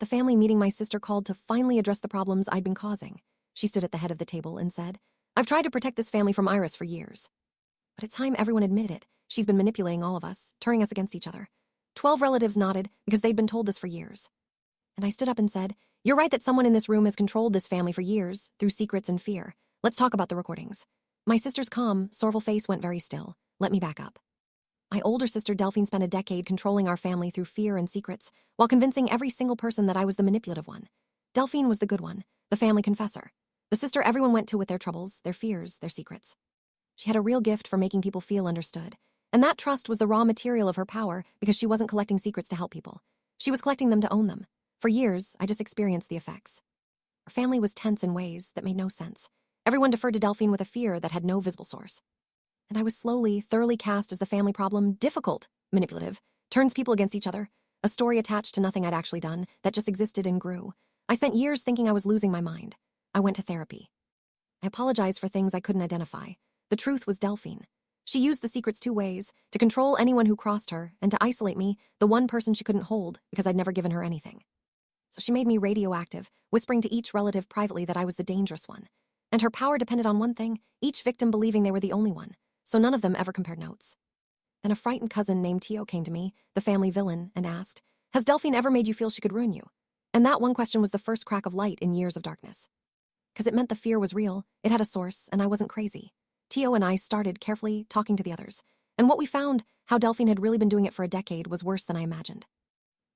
the family meeting my sister called to finally address the problems I'd been causing. She stood at the head of the table and said, "I've tried to protect this family from Iris for years. But it's time everyone admitted it. She's been manipulating all of us, turning us against each other." 12 relatives nodded because they'd been told this for years. And I stood up and said, "You're right that someone in this room has controlled this family for years, through secrets and fear. Let's talk about the recordings." My sister's calm, sorrowful face went very still. Let me back up. My older sister Delphine spent a decade controlling our family through fear and secrets, while convincing every single person that I was the manipulative one. Delphine was the good one, the family confessor, the sister everyone went to with their troubles, their fears, their secrets. She had a real gift for making people feel understood. And that trust was the raw material of her power because she wasn't collecting secrets to help people. She was collecting them to own them. For years, I just experienced the effects. Our family was tense in ways that made no sense. Everyone deferred to Delphine with a fear that had no visible source. And I was slowly, thoroughly cast as the family problem, difficult, manipulative, turns people against each other, a story attached to nothing I'd actually done, that just existed and grew. I spent years thinking I was losing my mind. I went to therapy. I apologized for things I couldn't identify. The truth was Delphine. She used the secrets two ways, to control anyone who crossed her, and to isolate me, the one person she couldn't hold, because I'd never given her anything. So she made me radioactive, whispering to each relative privately that I was the dangerous one. And her power depended on one thing, each victim believing they were the only one, so none of them ever compared notes. Then a frightened cousin named Tio came to me, the family villain, and asked, "Has Delphine ever made you feel she could ruin you?" And that one question was the first crack of light in years of darkness. Because it meant the fear was real, it had a source, and I wasn't crazy. Tio and I started carefully talking to the others, and what we found, how Delphine had really been doing it for a decade, was worse than I imagined.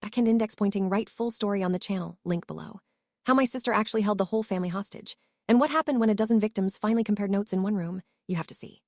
Backend index pointing right, full story on the channel, link below. How my sister actually held the whole family hostage, and what happened when a dozen victims finally compared notes in one room, you have to see.